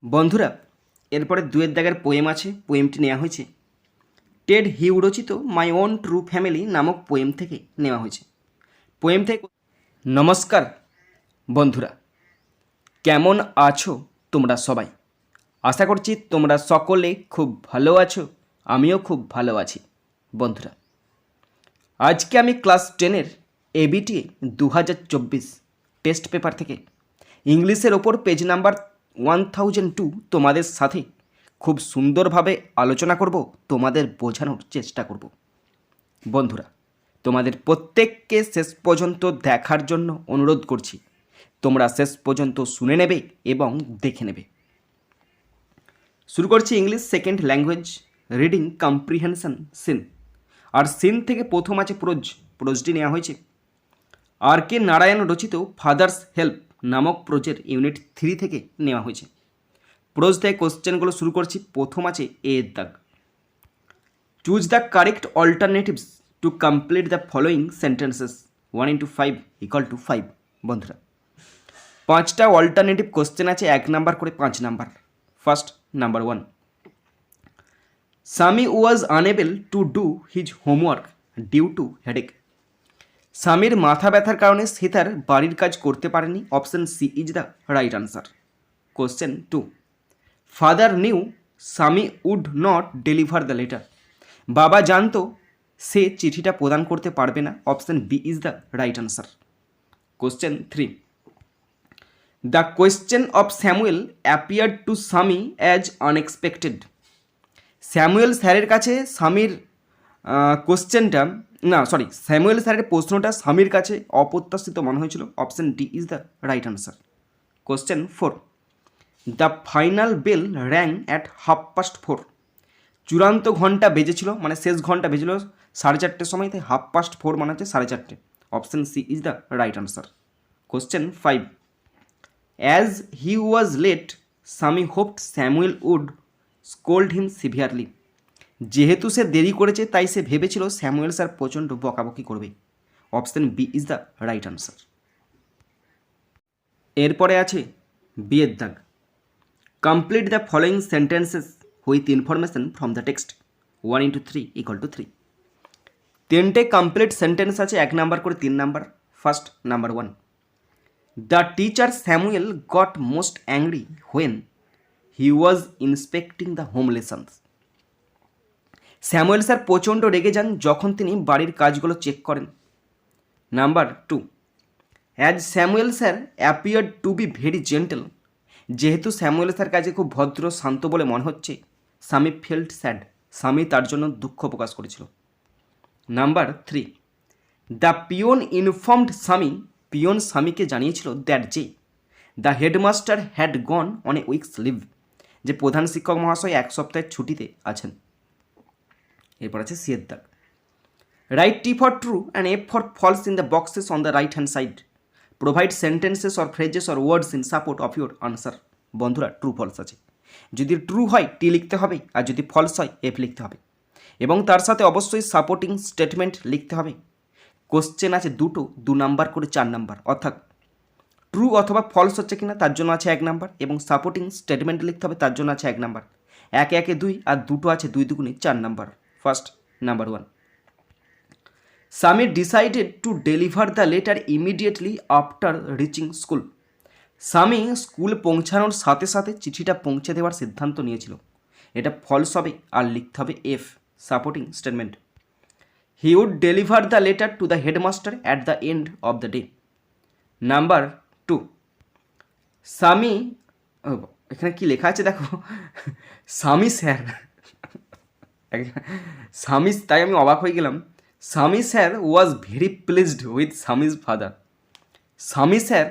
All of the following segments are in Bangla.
বন্ধুরা, এরপরে দুয়ের দাগের পোয়েম আছে। পোয়েমটি নেওয়া হয়েছে টেড হিউ রচিত মাই ওন ট্রু ফ্যামিলি নামক পোয়েম থেকে নেওয়া হয়েছে। পোয়েম থেকে নমস্কার বন্ধুরা, কেমন আছো তোমরা সবাই? আশা করছি তোমরা সকলে খুব ভালো আছো। আমিও খুব ভালো আছি। বন্ধুরা, আজকে আমি ক্লাস 10-এর এবিটি 2024 টেস্ট পেপার থেকে ইংলিশের ওপর পেজ নাম্বার 1002 তোমাদের সাথে খুব সুন্দরভাবে আলোচনা করব, তোমাদের বোঝানোর চেষ্টা করব। বন্ধুরা, তোমাদের প্রত্যেককে শেষ পর্যন্ত দেখার জন্য অনুরোধ করছি। তোমরা শেষ পর্যন্ত শুনে নেবে এবং দেখে নেবে। শুরু করছি English second language reading comprehension seen. আর সিন থেকে প্রথম আছে প্রোজ। প্রোজটি নেওয়া হয়েছে আর কে নারায়ণ রচিত ফাদার্স হেল্প নামক প্রোজের ইউনিট 3 থেকে নেওয়া হয়েছে। প্রোজ থেকে কোশ্চেনগুলো শুরু করছি। প্রথম আছে এ দাগ। Choose the correct alternatives to complete the following sentences 1 into 5 = 5। বন্ধুরা, 5টা অল্টারনেটিভ কোশ্চেন আছে, 1 নাম্বার করে 5 number. First number 1, Swami was unable to do his homework due to headache. স্বামীর মাথা ব্যথার কারণে সে তার বাড়ির কাজ করতে পারেনি। Option C is the right answer. Question 2, father knew Swami would not deliver the letter. বাবা জানতো সে চিঠিটা প্রদান করতে পারবে না। Option B is the right answer. Question 3, the question of Samuel appeared to Swami as unexpected. Samuel স্যারের কাছে স্বামীর স্যামুয়েল স্যারের প্রশ্নটা স্বামীর কাছে অপ্রত্যাশিত মনে হয়েছিল। Option D is the right answer. Question 4, the final bell rang at 4:30। চূড়ান্ত ঘন্টা বেজেছিল, মানে শেষ ঘন্টা বেজেছিল 4:30 সময়, তাই 4:30 মানে হচ্ছে 4:30। Option C is the right answer. Question 5, as he was late Swami hoped Samuel would scold him severely. যেহেতু সে দেরি করেছে তাই সে ভেবেছিল স্যামুয়েল স্যার প্রচণ্ড বকাবকি করবে। Option B is the right answer. এরপরে আছে বিয়ের দাগ। Complete the following sentences with information from the text 1 into 3 = 3। 3টে কমপ্লিট সেন্টেন্স আছে, 1 নাম্বার করে 3 number. First number 1, the teacher Samuel got most angry when he was inspecting the home lessons. Samuel sir প্রচণ্ড রেগে যান যখন তিনি বাড়ির কাজগুলো চেক করেন। Number 2, as Samuel sir appeared to be very gentle. যেহেতু স্যামুয়েল স্যার কাজে খুব ভদ্র শান্ত বলে মনে হচ্ছে, স্বামী ফেল্ট স্যাড। স্বামী তার জন্য দুঃখ প্রকাশ করেছিল। Number 3, the peon informed Swami. Peon স্বামীকে জানিয়েছিল দ্যাট যে the headmaster had gone on a week's leave. যে প্রধান শিক্ষক মহাশয় 1 সপ্তাহের ছুটিতে আছেন। এরপর আছে সিয়ের দাগ। Write T for true and F for false in the boxes on the right hand side. Provide sentences or phrases or words in support of your answer. বন্ধুরা, ট্রু ফলস আছে। যদি ট্রু হয় টি লিখতে হবে, আর যদি ফলস হয় এফ লিখতে হবে, এবং তার সাথে অবশ্যই সাপোর্টিং স্টেটমেন্ট লিখতে হবে। কোশ্চেন আছে 2 নাম্বার করে 4 নাম্বার, অর্থাৎ ট্রু অথবা ফলস হচ্ছে কিনা তার জন্য আছে 1 নাম্বার, এবং সাপোর্টিং স্টেটমেন্ট লিখতে হবে তার জন্য আছে 1 নাম্বার। 1 1 2 আর 2 আছে 2 2 4 নাম্বার। ফার্স্ট নাম্বার 1, স্বামী decided to deliver the letter immediately after reaching school. স্বামী স্কুল পৌঁছানোর সাথে সাথে চিঠিটা পৌঁছে দেওয়ার সিদ্ধান্ত নিয়েছিল। এটা ফলস হবে, আর লিখতে হবে F, supporting statement. He would deliver the letter to the headmaster at the end of the day. Number 2, Swami, এখানে কি লেখা আছে দেখো, স্বামী স্যার, স্বামী, তাই আমি অবাক হয়ে গেলাম। স্বামী sir was very pleased with Swami's father. স্বামী স্যার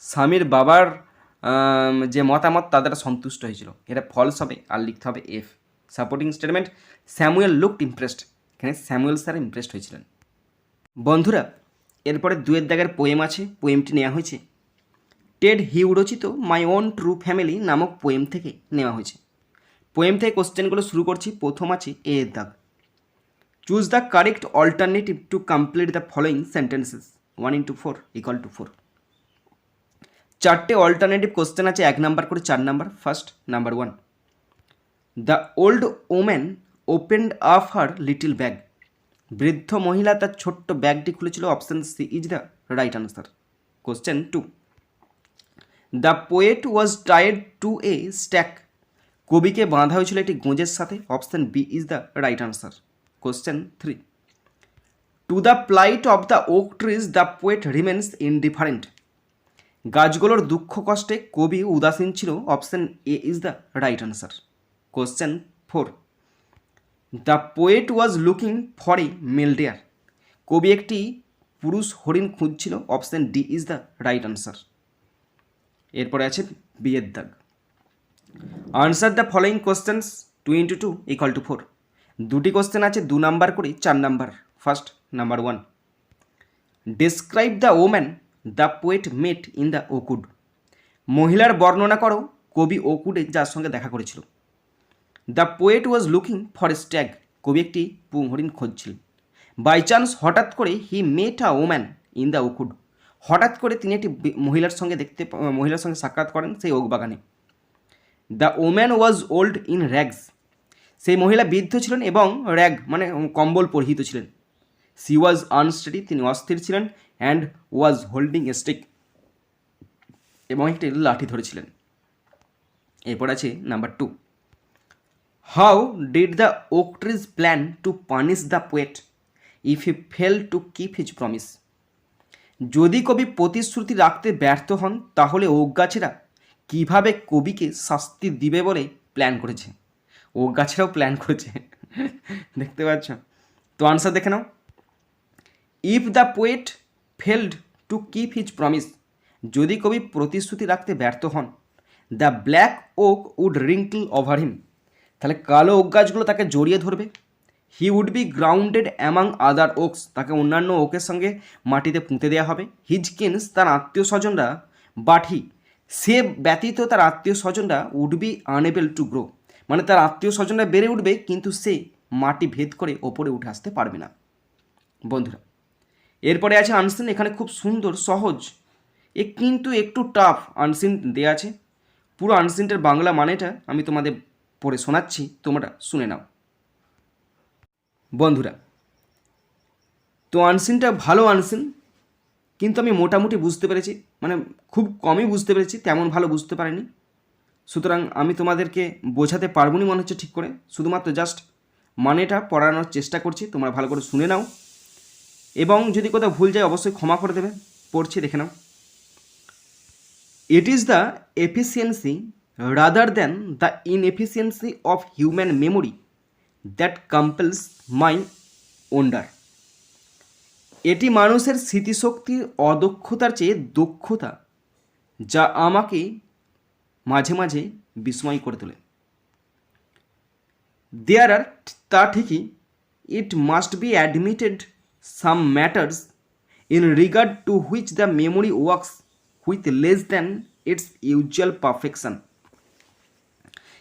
স্বামীর বাবার যে মতামত তাদের সন্তুষ্ট হয়েছিল। এটা ফলস হবে, আর লিখতে হবে F, supporting statement. Samuel looked impressed. এখানে স্যামুয়েল স্যার ইমপ্রেসড হয়েছিলেন। বন্ধুরা, এরপরে দুয়ের দাগের পোয়েম আছে। পোয়েমটি নেওয়া হয়েছে টেড হিউ রচিত মাই ওন ট্রু ফ্যামিলি নামক পোয়েম থেকে নেওয়া হয়েছে। পোয়েম থেকে কোশ্চেনগুলো শুরু করছি। প্রথম আছে এ দাগ। Choose the correct alternative to complete the following sentences 1 into 4 = 4। চারটে অল্টারনেটিভ কোশ্চেন আছে, 1 নাম্বার করে 4 number. First, number 1, the old woman opened up her little bag. বৃদ্ধ মহিলা তার ছোট্ট ব্যাগটি খুলেছিল। Option C is the right answer. Question 2, the poet was tied to a stake. কবিকে বাঁধা হয়েছিল একটি গোঁজের সাথে। Option B is the right answer. Question 3, to the plight of the oak trees the poet remains indifferent. গাছগুলোর দুঃখ কষ্টে কবি উদাসীন ছিল। Option A is the right answer. Question 4, the poet was looking for a male deer. কবি একটি পুরুষ হরিণ খুঁজছিল। Option D is the right answer. এরপরে আছে বিয়ের দাগ। Answer the following questions 2 × 2 = 4। দুটি কোশ্চেন আছে 2 নাম্বার করে 4 number. First, number 1, describe the woman the poet met in the oak wood. মহিলার বর্ণনা করো কবি ওকুডে যার সঙ্গে দেখা করেছিল। The poet was looking for a stag. কবি একটি হরিণ খুঁজছিলেন। বাই চান্স, হঠাৎ করে, he met a woman in the oak wood. হঠাৎ করে তিনি একটি মহিলার সঙ্গে সাক্ষাৎ করেন সেই ওক বাগানে। The woman was old in rags. সেই মহিলা বৃদ্ধ ছিলেন এবং র্যাগ মানে কম্বল পরিহিত ছিলেন। সি ওয়াজ আনস্টেডি। তিনি অস্থির ছিলেন। And was holding a stick. এবং একটি লাঠি ধরেছিলেন। এরপর আছে number 2, how did the oak trees plan two punish the poet if he fail to keep his promise. যদি কবি প্রতিশ্রুতি রাখতে ব্যর্থ হন তাহলে ওক গাছেরা কীভাবে কবিকে শাস্তি দিবে বলে প্ল্যান করেছে। ওক গাছেরাও প্ল্যান করেছে, দেখতে পাচ্ছ। তো আনসার দেখে নাও। If the poet failed to keep his promise, যদি কবি প্রতিশ্রুতি রাখতে ব্যর্থ হন, the black oak would wrinkle over him, তাহলে কালো ওক গাছগুলো তাকে জড়িয়ে ধরবে। He would be grounded among other oaks, তাকে অন্যান্য ওকের সঙ্গে মাটিতে পুঁতে দেওয়া হবে। হিজ কিনস, তার আত্মীয় স্বজনরা, বাট হি, সে ব্যতীত তার আত্মীয় স্বজনরা, would be unable to grow, মানে তার আত্মীয় স্বজনরা বেড়ে উঠবে কিন্তু সে মাটি ভেদ করে ওপরে উঠে আসতে পারবে না। বন্ধুরা, এরপরে আছে আনসিন। এখানে খুব সুন্দর সহজ কিন্তু একটু টাফ আনসিন দেওয়া আছে। পুরো আনসিনটার বাংলা মানেটা আমি তোমাদের পড়ে শোনাচ্ছি, তোমরা শুনে নাও। বন্ধুরা, তো আনসিনটা ভালো আনসিন, কিন্তু আমি মোটামুটি বুঝতে পেরেছি, মানে খুব কমই বুঝতে পেরেছি, তেমন ভালো বুঝতে পারিনি। সুতরাং আমি তোমাদেরকে বোঝাতে পারবো না মনে হচ্ছে ঠিক করে, শুধুমাত্র জাস্ট মানেটা পড়ানোর চেষ্টা করছি, তোমরা ভালো করে শুনে নাও এবং যদি কোথাও ভুল যায় অবশ্যই ক্ষমা করে দেবে। পড়ছি, দেখে নাও। It is the efficiency rather than the inefficiency of human memory that compels my wonder. এটি মানুষের স্মৃতিশক্তির অদক্ষতার চেয়ে দক্ষতা যা আমাকে মাঝে মাঝে বিস্ময় করে তোলে। দেয়ার আর, তা ঠিকই, it must be admitted some matters in regard to which the memory works with less than it's usual perfection.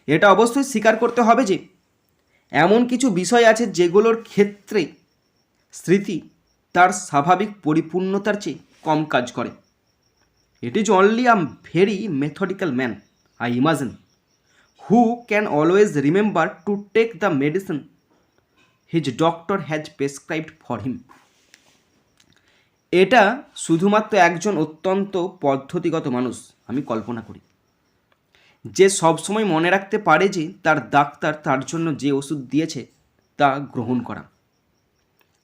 এটা অবশ্যই স্বীকার করতে হবে যে এমন কিছু বিষয় আছে যেগুলোর ক্ষেত্রে স্মৃতি তার স্বাভাবিক পরিপূর্ণতার চেয়ে কম কাজ করে। It is only a very methodical man, I imagine, who can always remember to take the medicine his doctor has prescribed for him. এটা শুধুমাত্র একজন অত্যন্ত পদ্ধতিগত মানুষ, আমি কল্পনা করি, যে সবসময় মনে রাখতে পারে যে তার ডাক্তার তার জন্য যে ওষুধ দিয়েছে তা গ্রহণ করা।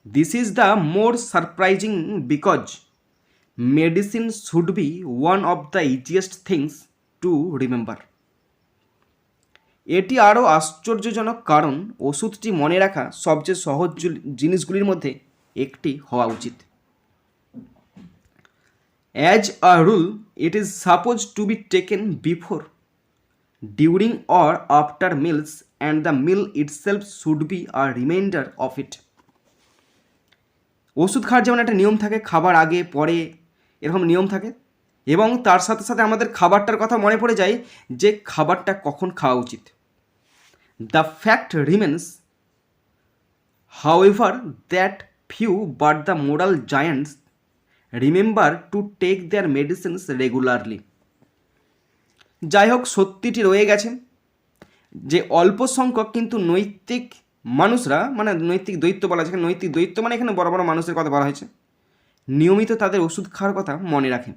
This is the more surprising because medicine should be one of the easiest things to remember. এটি আরও আশ্চর্যজনক কারণ ওষুধটি মনে রাখা সবচেয়ে সহজ জিনিসগুলির মধ্যে একটি হওয়া উচিত। As a rule it is suppose to be taken before, during or after meals, and the meal itself should be a reminder of it. ওষুধ খাওয়ার যেমন একটা নিয়ম থাকে, খাবার আগে পরে এরকম নিয়ম থাকে, এবং তার সাথে সাথে আমাদের খাবারটার কথা মনে পড়ে যায় যে খাবারটা কখন খাওয়া উচিত। The fact remains however that few but the moral giants remember to take their medicines regularly. যাই হোক, সত্যিটি রয়ে গেছে যে অল্প সংখ্যক কিন্তু নৈতিক মানুষরা, মানে নৈতিক দৈত্য বলা যায়, নৈতিক দৈত্য মানে এখানে বড় বড় মানুষের কথা বলা হয়েছে, নিয়মিত তাদের ওষুধ খাওয়ার কথা মনে রাখে।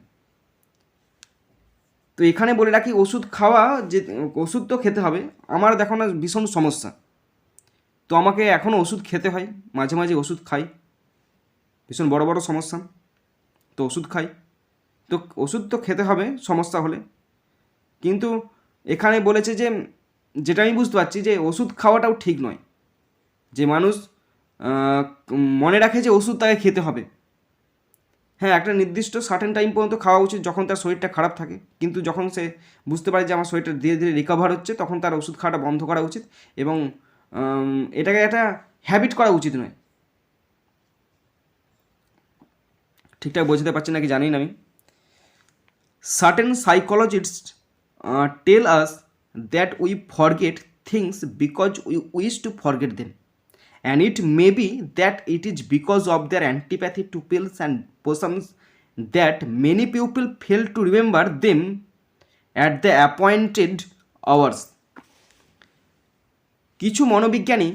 তো এখানে বলে রাখি, ওষুধ খাওয়া, যে ওষুধ তো খেতে হবে, আমার দেখো না ভীষণ সমস্যা, তো আমাকে এখনও ওষুধ খেতে হয়, মাঝে মাঝে ওষুধ খাই, ভীষণ বড় বড় সমস্যা, তো ওষুধ খাই, তো ওষুধ তো খেতে হবে সমস্যা হলে। কিন্তু এখানে বলেছে যে, যেটা আমি বুঝতে পারছি যে ওষুধ খাওয়াটাও ঠিক নয়, যে মানুষ মনে রাখে যে ওষুধ তাকে খেতে হবে। হ্যাঁ, একটা নির্দিষ্ট সার্টেন টাইম পর্যন্ত খাওয়া উচিত যখন তার শরীরটা খারাপ থাকে, কিন্তু যখন সে বুঝতে পারে যে আমার শরীরটা ধীরে ধীরে রিকভার হচ্ছে, তখন তার ওষুধ খাওয়াটা বন্ধ করা উচিত, এবং এটাকে একটা হ্যাবিট করা উচিত নয়। ঠিকঠাক বোঝাতে পারছি নাকি জানি না আমি। Certain psychologist tell us that we forget things because we wish to forget them, and it may be that it is because of their antipathy to pills and potions that many people fail to remember them at the appointed hours. কিছু মনোবিজ্ঞানী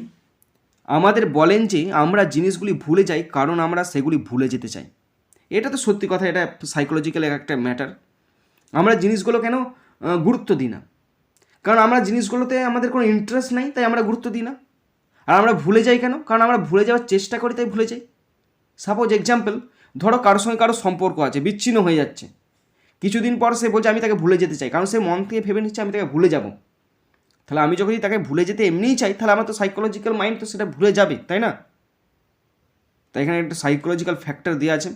আমাদের বলেন যে আমরা জিনিসগুলি ভুলে যাই কারণ আমরা সেগুলি ভুলে যেতে চাই। এটা তো সত্যি কথা, এটা সাইকোলজিক্যাল একটা ম্যাটার। আমরা জিনিসগুলো কেন গুরুত্ব দিই না? কারণ আমরা জিনিসগুলোতে আমাদের কোনো ইন্টারেস্ট নাই, তাই আমরা গুরুত্ব দিই না। আর আমরা ভুলে যাই কেন? কারণ আমরা ভুলে যাওয়ার চেষ্টা করি, তাই ভুলে যাই। সাপোজ এক্সাম্পল, ধরো কারোর সঙ্গে কারো সম্পর্ক আছে, বিচ্ছিন্ন হয়ে যাচ্ছে, কিছুদিন পর সে বলছে আমি তাকে ভুলে যেতে চাই, কারণ সে মন থেকে ভেবে নিচ্ছে আমি তাকে ভুলে যাব। তাহলে আমি যখনই তাকে ভুলে যেতে এমনিই চাই, তাহলে আমার তো সাইকোলজিক্যাল মাইন্ড তো সেটা ভুলে যাবে, তাই না? তাই এখানে একটা সাইকোলজিক্যাল ফ্যাক্টর দেওয়া আছে।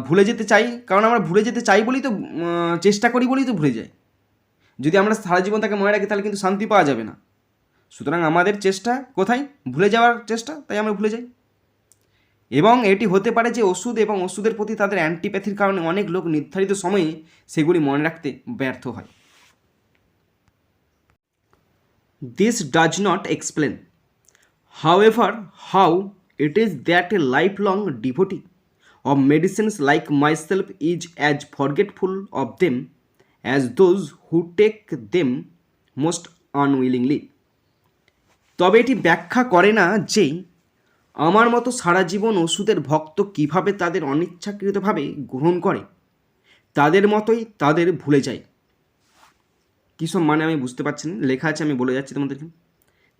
ভুলে যেতে চাই, কারণ আমরা ভুলে যেতে চাই বলেই তো চেষ্টা করি বলেই তো ভুলে যাই। যদি আমরা সারা জীবন তাকে মনে রাখি তাহলে কিন্তু শান্তি পাওয়া যাবে না। সুতরাং আমাদের চেষ্টা কোথায়? ভুলে যাওয়ার চেষ্টা, তাই আমরা ভুলে যাই। এবং এটি হতে পারে যে ওষুধ এবং ওষুধের প্রতি তাদের অ্যান্টিপ্যাথির কারণে অনেক লোক নির্ধারিত সময়ে সেগুলি মনে রাখতে ব্যর্থ হয়। This does not explain, however, how it is that a lifelong devotee of medicines like myself is as forgetful of them as those who take them most unwillingly. তবে এটি ব্যাখ্যা করে না যে আমার মতো সারা জীবন ওষুধের ভক্ত কিভাবে তাদের অনিচ্ছাকৃতভাবে গ্রহণ করে, তাদের মতোই তাদের ভুলে যায়। কী সব মানে আমি বুঝতে পারছি না, লেখা আছে আমি বলে যাচ্ছি তোমাদেরকে।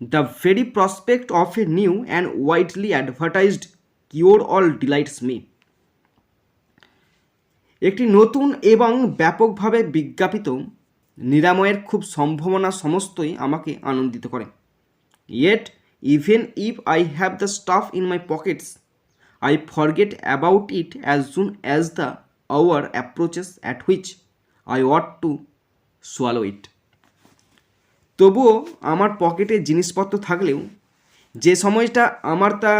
The very prospect of a new and widely advertised cure all delights me. একটি নতুন এবং ব্যাপকভাবে বিজ্ঞাপিত নিরাময়ের খুব সম্ভাবনা সমস্তই আমাকে আনন্দিত করে। Yet, even if I have the stuff in my pockets, I forget about it as soon as the hour approaches at which I ought to swallow it. তবুও আমার পকেটে জিনিসপত্র থাকলেও যে সময়টা আমার তা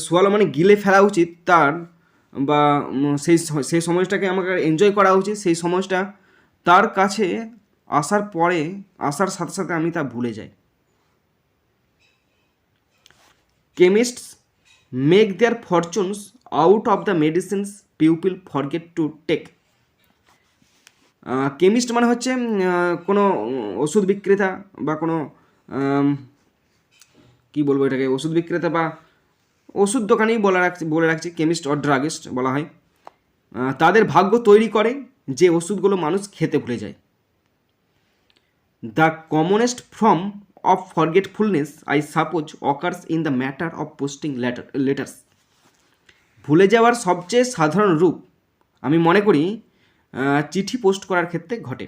সোয়ালো মানে গিলে ফেলা উচিত, তার বা সেই সময়টাকে আমাকে এনজয় করা উচিত, সেই সময়টা তার কাছে আসার সাথে সাথে আমি তা ভুলে যাই। Chemists make their fortunes out of the medicines people forget to take. Chemist মানে হচ্ছে কোনো ওষুধ বিক্রেতা বা কোনো কী বলবো এটাকে, ওষুধ বিক্রেতা বা ওষুধ দোকানেই বলে রাখছি, কেমিস্ট অর ড্রাগিস্ট বলা হয়। তাদের ভাগ্য তৈরি করে যে ওষুধগুলো মানুষ খেতে ভুলে যায়। The commonest form of forgetfulness, I suppose, occurs in the matter of posting letters. ভুলে যাওয়ার সবচেয়ে সাধারণ রূপ আমি মনে করি চিঠি পোস্ট করার ক্ষেত্রে ঘটে।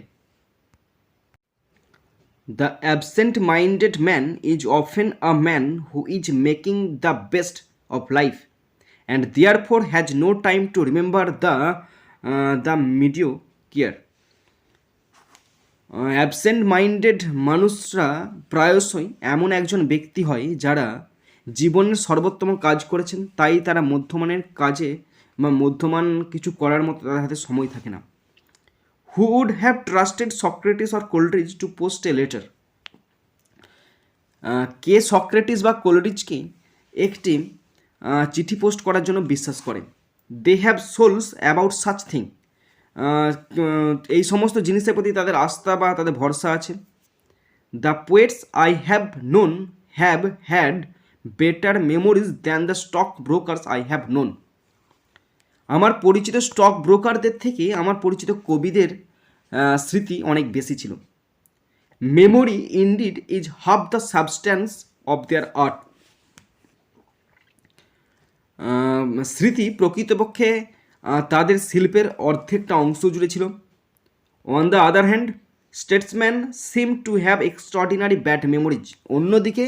The absent-minded man is often a man who is making the best of life and therefore has no time to remember the mediocre. Absent minded মানুষরা প্রায়শই এমন একজন ব্যক্তি হয় যারা জীবনের সর্বোত্তম কাজ করেছেন, তাই তারা মধ্যমানের কাজে বা মধ্যমান কিছু করার মতো তাদের হাতে সময় থাকে না। Who would have trusted Socrates or Coleridge to post a letter? কে সক্রেটিস বা কোলরিজকে একটি চিঠি পোস্ট করার জন্য বিশ্বাস করে? They have souls about such thing, এই সমস্ত জিনিসের প্রতি তাদের আস্থা বা তাদের ভরসা আছে। The poets I have known have had better memories than the stock brokers I have known. আমার পরিচিত স্টক ব্রোকারদের থেকে আমার পরিচিত কবিদের স্মৃতি অনেক বেশি ছিল। Memory indeed is half the substance of their art. স্মৃতি প্রকৃতপক্ষে তাদের শিল্পের অর্ধেকটা অংশ জুড়ে ছিল। On the other hand statesman seem to have extraordinary bad memories. অন্যদিকে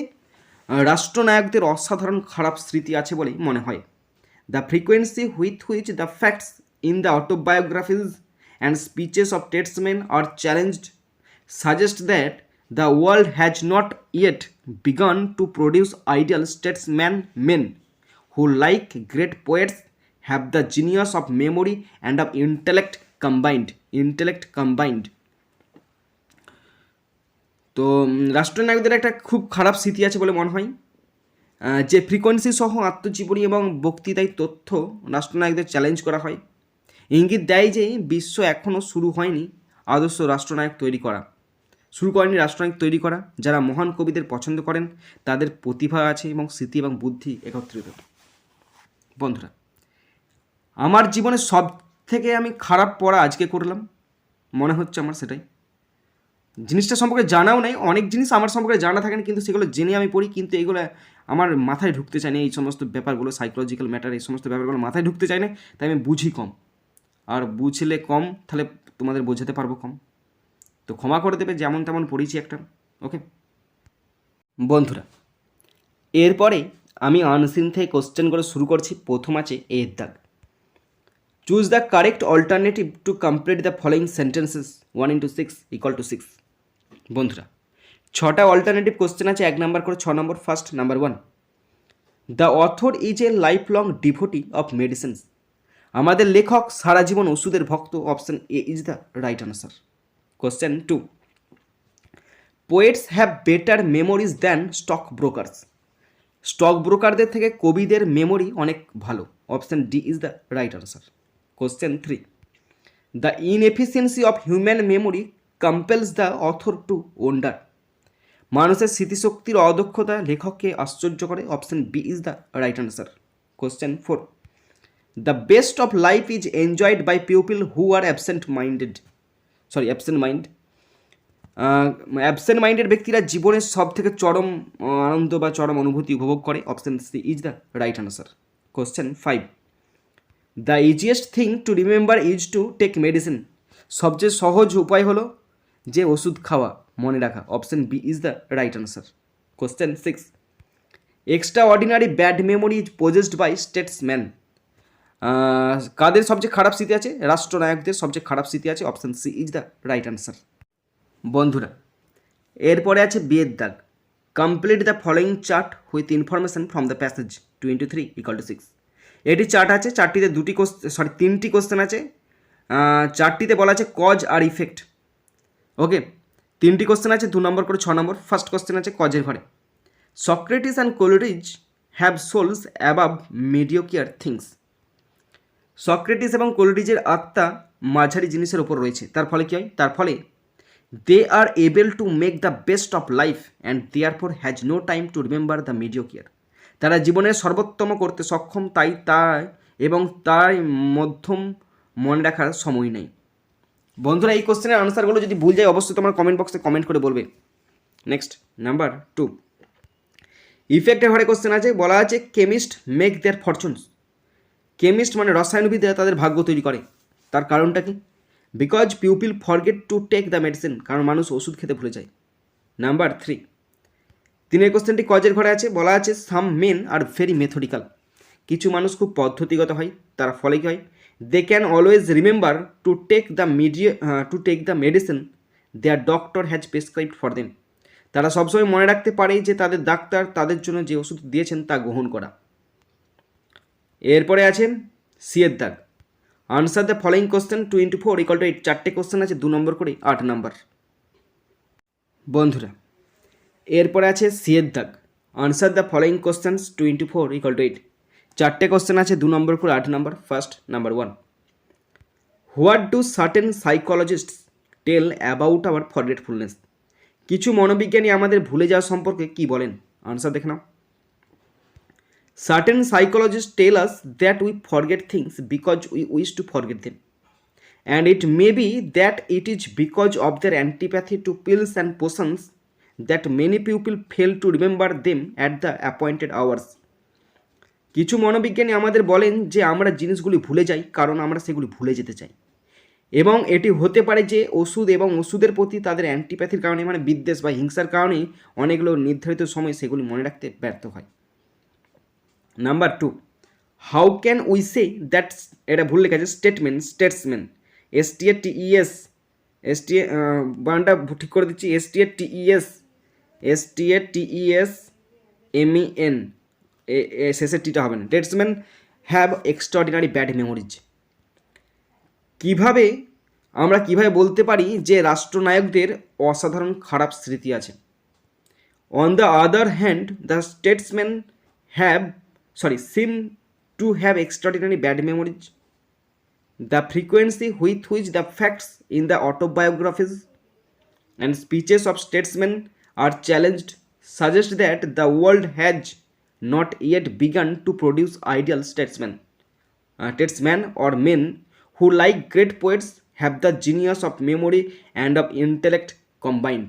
রাষ্ট্রনায়কদের অসাধারণ খারাপ স্মৃতি আছে বলেই মনে হয়। The frequency with which the facts in the autobiographies and speeches of statesman are challenged suggest that the world has not yet begun to produce ideal statesmen who, like great poets, have the genius of memory and of intellect combined. তো রাষ্ট্রনায়কদের একটা খুব খারাপ স্মৃতি আছে বলে মনে হয়। যে ফ্রিকোয়েন্সি সহ আত্মজীবনী এবং বক্তৃতায় তথ্য রাষ্ট্রনায়কদের চ্যালেঞ্জ করা হয়, ইঙ্গিত দেয় যে বিশ্ব এখনও শুরু করেনি রাষ্ট্রনায়ক তৈরি করা যারা মহান কবিদের পছন্দ করেন, তাদের প্রতিভা আছে এবং স্মৃতি এবং বুদ্ধি একত্রিত। বন্ধুরা, আমার জীবনে সব থেকে আমি খারাপ পড়া আজকে করলাম মনে হচ্ছে আমার, সেটাই। জিনিসটা সম্পর্কে জানাও নেই, অনেক জিনিস আমার সম্পর্কে জানা থাকে না, কিন্তু সেগুলো জেনে আমি পড়ি, কিন্তু এইগুলো আমার মাথায় ঢুকতে চায় না। এই সমস্ত ব্যাপারগুলো, সাইকোলজিক্যাল ম্যাটার, এই সমস্ত ব্যাপারগুলো মাথায় ঢুকতে চায় না, তাই আমি বুঝি কম। আর বুঝলে কম, তাহলে তোমাদের বোঝাতে পারবো কম। তো ক্ষমা করে দেবে, যেমন তেমন পড়েছি একটা, ওকে। বন্ধুরা, এরপরে আমি আনসিন থেকে কোশ্চেন করে শুরু করছি। প্রথম আছে এর দাগ। Choose the correct alternative to complete the following sentences 1 × 6 = 6। বন্ধুরা, 6টা অল্টারনেটিভ কোশ্চেন আছে, 1 নাম্বার করে 6 number. First, number 1, the author is a life long devotee of medicines. আমাদের লেখক সারা জীবন ওষুধের ভক্ত। Option A is the right answer. Question 2, poets have better memories than stock brokers. Stock ব্রোকারদের থেকে কবিদের মেমোরি অনেক ভালো। Option D is the right answer. Question 3, the inefficiency of human memory compels the author to wonder. মানুষের স্মৃতিশক্তির অদক্ষতা লেখককে আশ্চর্য করে। Option B is the right answer. Question 4, the best of life is enjoyed by people who are absent minded ব্যক্তিরা জীবনের সব থেকে চরম আনন্দ বা চরম অনুভূতি উপভোগ করে। Option C is the right answer. Question 5, the easiest thing to remember is to take medicine. সবচেয়ে সহজ উপায় হলো যে ওষুধ খাওয়া, মনে রাখা। Option B is the right answer. Question 6, extraordinary bad memory is possessed by statesman. কাদের সবচেয়ে খারাপ স্মৃতি আছে? রাষ্ট্রনায়কদের সবচেয়ে খারাপ স্মৃতি আছে। Option C is the right answer. বন্ধুরা, এরপরে আছে বিয়ের দাগ। Complete the following chart with information from the passage 2 × 3 = 6। এটি চার্ট আছে, চারটিতে 3টি কোশ্চেন আছে। চারটিতে বলা আছে কজ আর ইফেক্ট। ওকে, 3টি কোশ্চেন আছে, 2 নম্বর করে 6 নম্বর। ফার্স্ট কোশ্চেন আছে কজের ঘরে। Socrates and Coleridge have souls above mediocre things. Socrates এবং কোলিরিজের আত্মা মাঝারি জিনিসের ওপর রয়েছে। তার ফলে কী হয়? তার ফলে they are able to make the best of life and therefore has no time to remember the mediocre. তারা জীবনের সর্বোত্তম করতে সক্ষম, তাই মধ্যম মনে রাখার সময় নেই। বন্ধুরা, এই কোশ্চেনের আনসারগুলো যদি ভুল যায় অবশ্যই তোমার কমেন্ট বক্সে কমেন্ট করে বলবে। নেক্সট, নাম্বার 2, ইফেক্টের ঘরে কোশ্চেন আছে, বলা আছে chemist make their fortunes. Chemist মানে রসায়নবিদরা তাদের ভাগ্য তৈরি করে। তার কারণটা কি? Because pupil forget to take the medicine, কারণ মানুষ ওষুধ খেতে ভুলে যায়। নাম্বার 3, 3 কোশ্চেনটি কজের ঘরে আছে, বলা আছে some men are very methodical. কিছু মানুষ খুব পদ্ধতিগত হয়, তার ফলে কী হয়? They can always remember to take the medicine their doctor has prescribed for them. তারা সবসময় মনে রাখতে পারে যে তাদের ডাক্তার তাদের জন্য যে ওষুধ দিয়েছেন তা গ্রহণ করা। এরপরে আছে সিয়ের দাগ। Answer the following question 2 × 4 = 8। 4টে কোশ্চেন আছে, 2 নম্বর করে 8 নাম্বার। বন্ধুরা, এরপরে আছে সিয়ের দাগ। Answer the following questions 2 × 4 = 8। 4টে কোশ্চেন আছে, 2 নম্বর করে 8 number. First, number 1, what do certain psychologists tell about our forgetfulness? কিছু মনোবিজ্ঞানী আমাদের ভুলে যাওয়া সম্পর্কে কি বলেন? আনসার দেখে নাও। Certain psychologist tell us that we forget things because we wish to forget them, and it may be that it is because of their antipathy to pills and potions that many people fail to remember them at the appointed hours. কিছু মনোবিজ্ঞানী আমাদের বলেন যে আমরা জিনিসগুলি ভুলে যাই কারণ আমরা সেগুলি ভুলে যেতে চাই, এবং এটি হতে পারে যে ওষুধ এবং ওষুধের প্রতি তাদের অ্যান্টিপ্যাথির কারণে, মানে বিদ্বেষ বা হিংসার কারণেই অনেকগুলো নির্ধারিত সময় সেগুলি মনে রাখতে ব্যর্থ হয়। Number 2, how can we say that, এটা ভুল লেখা আছে স্টেটসম্যান, STATES, বানানটা ঠিক করে দিচ্ছি, STATES MEN, শেষের টিটা হবে না, Statesman have extraordinary bad memories. আমরা কিভাবে বলতে পারি যে রাষ্ট্রনায়কদের অসাধারণ খারাপ স্মৃতি আছে? On the other hand the Statesman seem to have extraordinary bad memories. The frequency with which the facts in the autobiographies and speeches of statesmen are challenged suggest that the world has not yet begun to produce ideal statesmen or men who, like great poets, have the genius of memory and of intellect combined.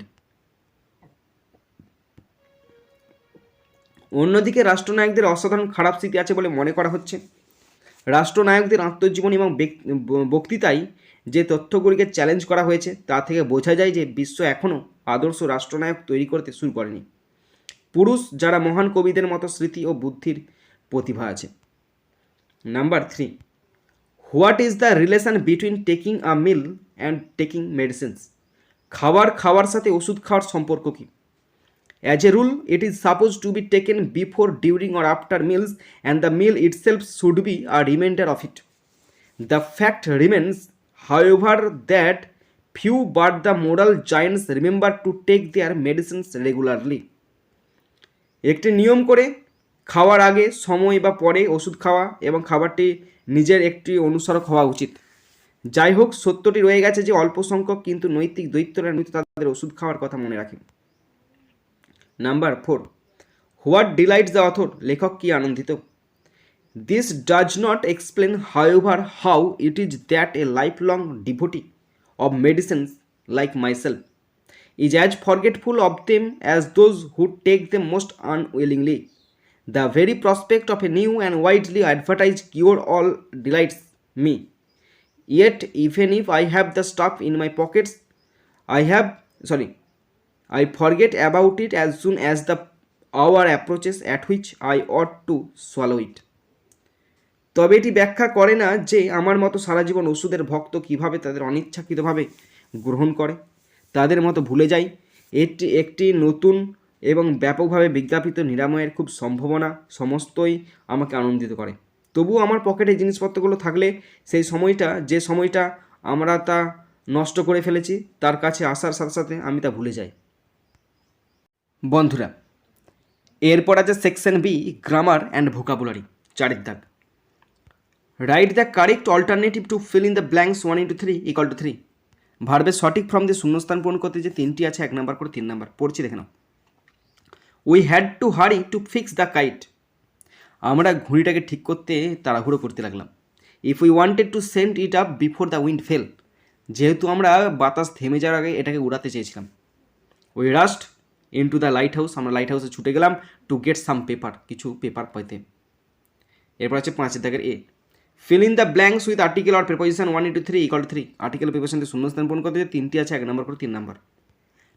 অন্যদিকে রাষ্ট্রনায়কদের অসাধারণ খারাপ স্মৃতি আছে বলে মনে করা হচ্ছে। রাষ্ট্রনায়কদের আত্মজীবনী এবং বক্তৃতায় যে তথ্যগুলিকে চ্যালেঞ্জ করা হয়েছে তা থেকে বোঝা যায় যে বিশ্ব এখনও আদর্শ রাষ্ট্রনায়ক তৈরি করতে শুরু করেনি, পুরুষ যারা মহান কবিদের মতো স্মৃতি ও বুদ্ধির প্রতিভা আছে। Number 3, what is the relation between taking a meal and taking medicines? খাওয়ার সাথে ওষুধ খাওয়ার সম্পর্ক কী? As a rule, it is supposed to be taken before, during or after meals, and the meal itself should be a remainder of it. The fact remains, however, that few but the moral giants remember to take their medicines regularly. একটি নিয়ম করে খাওয়ার আগে, সময় বা পরে ওষুধ খাওয়া এবং খাবারটি নিজের একটি অনুসরক হওয়া উচিত। যাই হোক, সত্যটি রয়ে গেছে যে অল্প সংখ্যক কিন্তু নৈতিক দৈত্যরা তাদের ওষুধ খাওয়ার কথা মনে রাখে। Number 4, what delights the author? লেখক কি আনন্দিত? This does not explain however how it is that a life long devotee of medicines like myself is as forgetful of them as those who take them most unwillingly. The very prospect of a new and widely advertise cure all delights me, yet even if I have the stuff in my pockets, I forget about it as soon as the hour approaches at which I ought to swallow it. তবে এটি ব্যাখ্যা করে না যে আমার মতো সারা জীবন ওষুধের ভক্ত কিভাবে তাদের অনিচ্ছাকৃতভাবে গ্রহণ করে, তাদের মতো ভুলে যায়। এটি একটি নতুন এবং ব্যাপকভাবে বিজ্ঞাপিত নিরাময়ের খুব সম্ভাবনা সমস্তই আমাকে আনন্দিত করে। তবুও আমার পকেটে জিনিসপত্রগুলো থাকলে যে সময়টা আমরা তা নষ্ট করে ফেলেছি তার কাছে আসার সাথে সাথে আমি তা ভুলে যাই। বন্ধুরা, এরপর আছে section B, grammar and vocabulary, 4 দাগ। Write the correct alternative to fill in the blanks 1 × 3 = 3। ভার্বের সঠিক ফর্ম দিয়ে শূন্যস্থান পূরণ করতে যে 3টি আছে, 1 নম্বর করে 3 নম্বর পড়ছি, দেখে নাও। We had to hurry to fix the kite. আমরা ঘুড়িটাকে ঠিক করতে তাড়াহুড়ো করতে লাগলাম। If we wanted to send it up before the wind fell. যেহেতু আমরা বাতাস থেমে যাওয়ার আগে এটাকে উড়াতে চেয়েছিলাম। We rushed into the light house. আমরা লাইট হাউসে ছুটে গেলাম টু গেট সাম পেপার, কিছু পেপার পেতে। এরপর আছে 5 দাগের A, fill in the blanks with article or preposition 1 × 3 = 3। Article preposition দিয়ে শূন্যস্থান পূরণ করতে যে 3টি আছে, 1 নম্বর করে 3 number.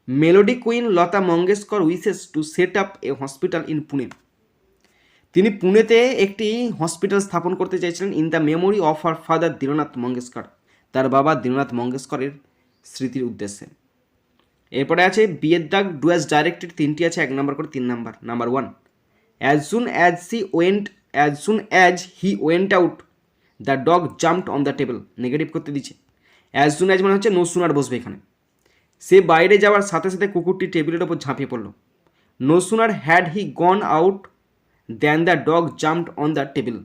Melody queen Lata Mangeshkar wishes to set up a hospital in Pune. তিনি পুনেতে একটি হসপিটাল স্থাপন করতে চাইছিলেন in the memory of her father Dinanath Mangeshkar, তার বাবা দীননাথ মঙ্গেশকরের স্মৃতির উদ্দেশ্যে। এরপরে আছে বিয়ের দাগ, ডু অ্যাজ ডাইরেক্টেড, 3টি আছে, 1 নম্বর করে 3 number. Number 1, as soon as he went out the dog jumped on the table. Negative করতে দিচ্ছে। অ্যাজ সুন অ্যাজ মানে হচ্ছে নো সুনার বসবে এখানে। সে বাইরে যাওয়ার সাথে সাথে কুকুরটি টেবিলের ওপর ঝাঁপিয়ে পড়ল। No sooner had he gone out then the dog jumped on the table.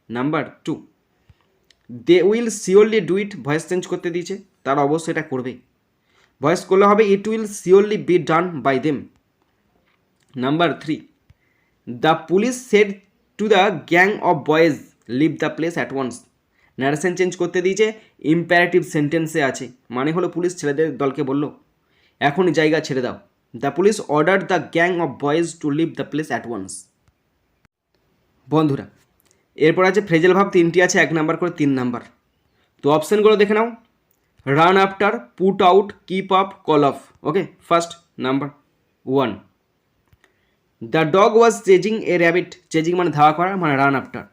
Number 2, they will surely do it, voice change করতে দিয়েছে, তারা অবশ্যই এটা করবে। ভয়েস করলে হবে it will surely be done by them. Number 3, the police said to the gang of boys leave the place at once. Narration change করতে দিয়েছে, ইম্প্যারেটিভ সেন্টেন্সে আছে, মানে হলো পুলিশ ছেলেদের দলকে বলল এখনই জায়গা ছেড়ে দাও। The police order the gang of boys to leave the place at once. বন্ধুরা এরপর আছে ফ্রেজাল ভাব, 3টি আছে, 1 নাম্বার করে 3 নাম্বার। তো অপশানগুলো দেখে নাও, run after, put out, keep up, call off. Okay, first number 1, the dog was chasing a rabbit. Chasing মানে ধাওয়া করা, মানে রান আফটার।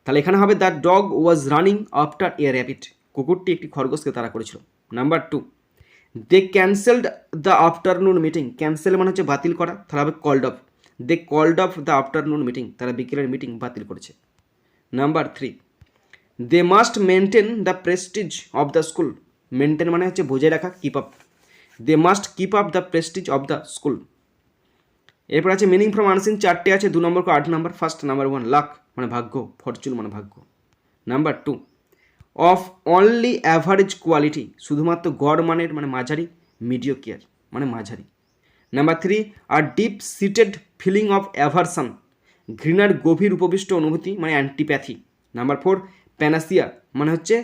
তাহলে এখানে হবে the dog was running after a rabbit, কুকুরটি একটি খরগোশকে তাড়া করেছিল। Number 2, they cancelled the afternoon meeting. Cancel মানে হচ্ছে বাতিল করা, তাহলে হবে called off. They called off the afternoon meeting, তারা বিকেলের মিটিং বাতিল করেছে। Number 3, they must maintain the prestige of the school. Maintain মানে হচ্ছে বজায় রাখা, keep up. They must keep up the prestige of the school. এরপর আছে মিনিং ফ্রম আনসিন, 4টে আছে, 2 নম্বর করে 8 নাম্বার। ফার্স্ট নাম্বার 1, লাক মানে ভাগ্য, ফরচুন মানে ভাগ্য। Number 2, of only average quality, শুধুমাত্র গড় মানের মানে মাঝারি, মিডিওকিয়ার মানে মাঝারি। নাম্বার 3, আর deep seated feeling of aversion, ঘৃণার গভীর উপবিষ্ট অনুভূতি মানে অ্যান্টিপ্যাথি। নাম্বার 4, প্যানাসিয়া মানে হচ্ছে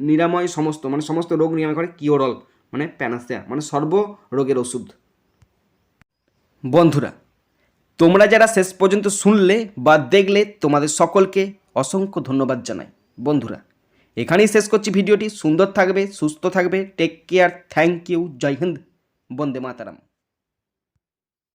নিরাময় সমস্ত, মানে সমস্ত রোগ নিরাময় করে, কিওরল মানে প্যানাসিয়া মানে সর্ব রোগের ওষুধ। বন্ধুরা তোমরা যারা শেষ পর্যন্ত শুনলে বা দেখলে তোমাদের সকলকে অসংখ্য ধন্যবাদ জানাই। বন্ধুরা এখানেই শেষ করছি ভিডিওটি। সুন্দর থাকবে, সুস্থ থাকবে, টেক কেয়ার, থ্যাংক ইউ, জয় হিন্দ, বন্দে মাতারাম।